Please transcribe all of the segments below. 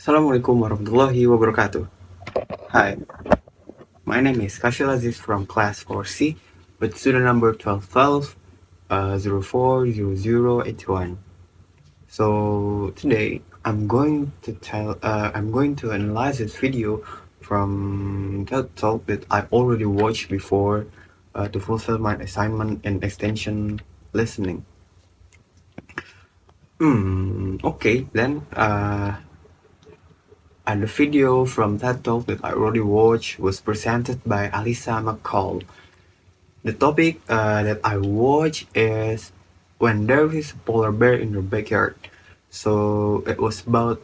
Assalamualaikum warahmatullahi wabarakatuh. Hi, my name is AZIZ from class 4C with student number 1212 040081. So today I'm going to analyze this video from TedTalk that I already watched before to fulfill my assignment in extension listening. Okay, then and the video from TED Talk that I already watched was presented by Alysa McCall. The topic that I watched is when there is a polar bear in your backyard. So it was about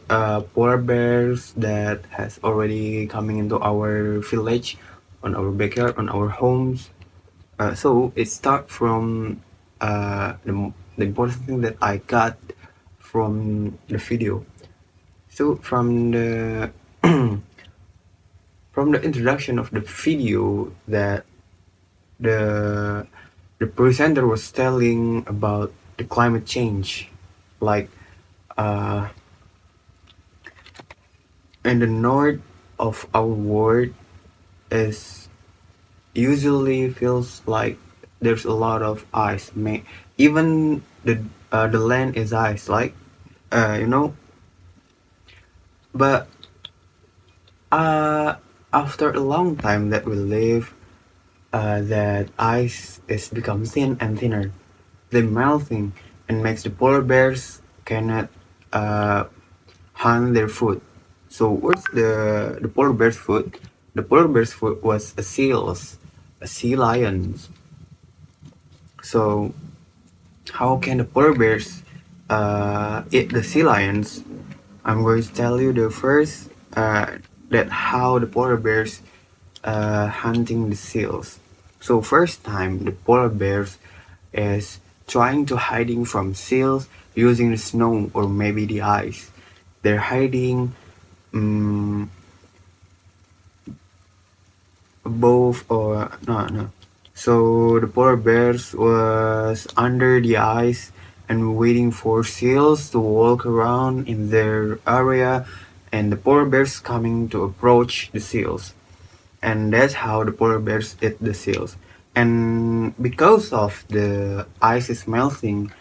polar bears that has already coming into our village, on our backyard, on our homes. So it start from the important thing that I got from the video. So from the introduction of the video that the the presenter was telling about the climate change, like uh, in the north of our world is usually feels like there's a lot of ice. Even the land is ice, like uh, you know. But uh, after a long time that we live, that ice is become thin and thinner. They melting and makes the polar bears cannot uh, hunt their food. So what's the polar bear's food? The polar bear's food was a sea lions. So how can the polar bears eat the sea lions? I'm going to tell you the first that how the polar bears hunting the seals. So first time the polar bears is trying to hiding from seals using the snow or maybe the ice. They're hiding um, both or no. So the polar bears was under the ice and waiting for seals to walk around in their area, and the polar bears coming to approach the seals. And that's how the polar bears eat the seals. And because of the ice is melting,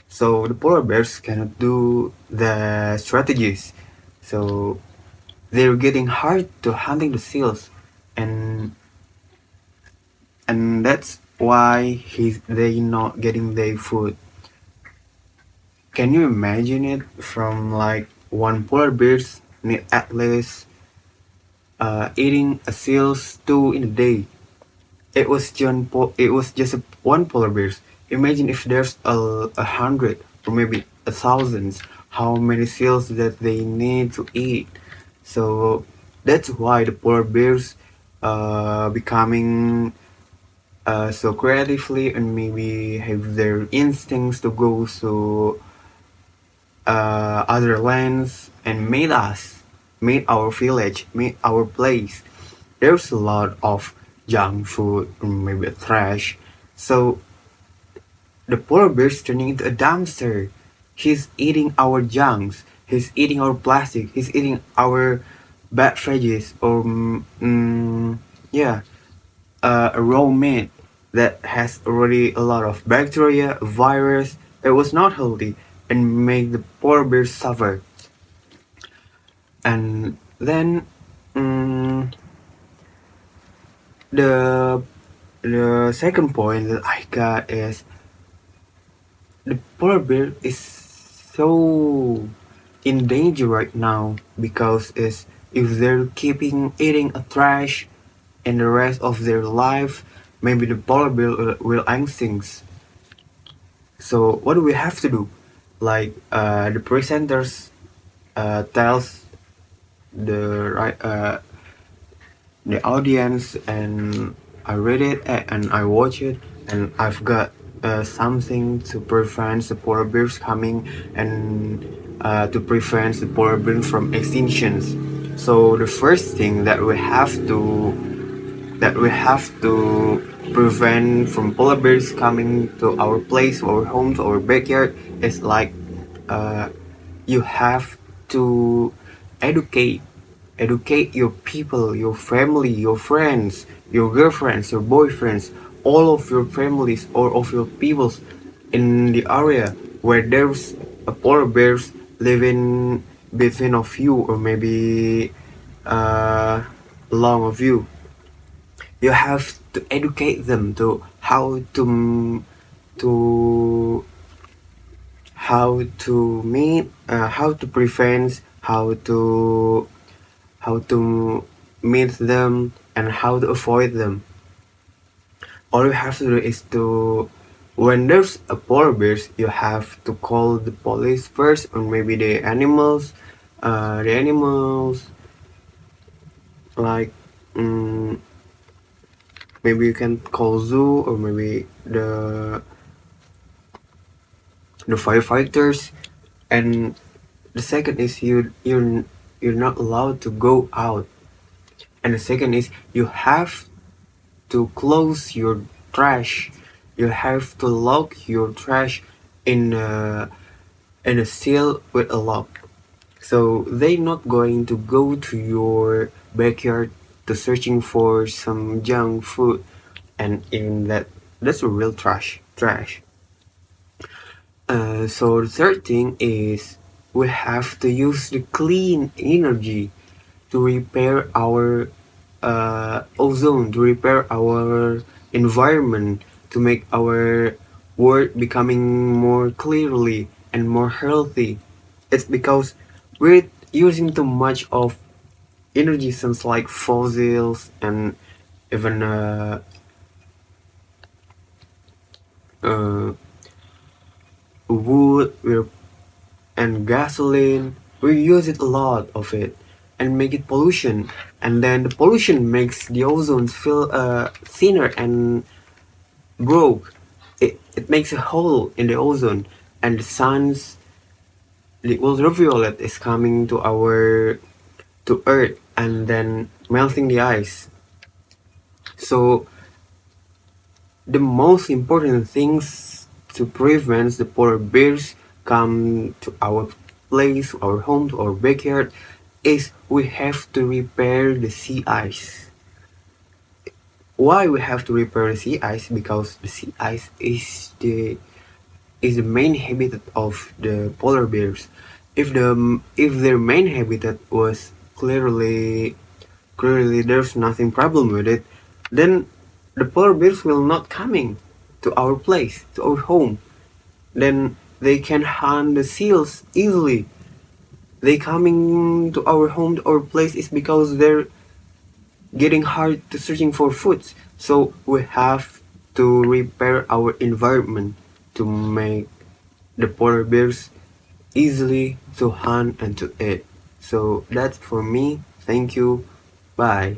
so the polar bears cannot do the strategies. So they're getting hard to hunting the seals, and that's why they not getting their food. Can you imagine it from like one polar bears need at least eating a seals two in a day. It was just one polar bears. Imagine if there's a hundred or maybe a thousands, how many seals that they need to eat. So that's why the polar bears becoming so creatively and maybe have their instincts to go to other lands and made our village, made our place. There's a lot of junk food, maybe trash. So the polar bear's turning into a dumpster. He's eating our junks. He's eating our plastic. He's eating our bad veggies or yeah, a raw meat that has already a lot of bacteria, virus. It was not healthy and make the polar bear suffer. And then the second point that I got is the polar bear is so in danger right now because is if they're keeping eating a trash in the rest of their life, maybe the polar bear will extinct. So what do we have to do? Like the presenters tells the right the audience, and I read it and I watch it, and I've got something to prevent the polar bears coming and to prevent the polar bears from extinctions. So the first thing that we have to prevent from polar bears coming to our place, our homes, our backyard is like uh, you have to educate. Educate your people, your family, your friends, your girlfriends, your boyfriends, all of your families or of your peoples in the area where there's a polar bears living between of you or maybe uh, along of you. You have to educate them to to how to meet, how to prevent, how to meet them, and how to avoid them. All you have to do is to, when there's a polar bears, you have to call the police first, or maybe the animals like mm, maybe you can call zoo or maybe the firefighters. And the second is you're not allowed to go out. And the second is you have to close your trash. You have to lock your trash in a seal with a lock. So they're not going to go to your backyard to searching for some junk food, and in that's a real trash. So the third thing is we have to use the clean energy to repair our ozone, to repair our environment, to make our world becoming more clearly and more healthy. It's because we're using too much of energy sources like fossils and even uh, wood. And gasoline, we use it a lot of it and make it pollution, and then the pollution makes the ozone feel thinner and broke. It makes a hole in the ozone, and the ultraviolet is coming to earth and then melting the ice. So the most important things to prevent the polar bears come to our place, our home, to our backyard, is we have to repair the sea ice. Why we have to repair the sea ice? Because the sea ice is the main habitat of the polar bears. If their main habitat was clearly there's nothing problem with it, then the polar bears will not coming to our place, to our home. Then they can hunt the seals easily. They coming to our home, to our place, is because they're getting hard to searching for foods. So we have to repair our environment to make the polar bears easily to hunt and to eat. So that's for me. Thank you. Bye.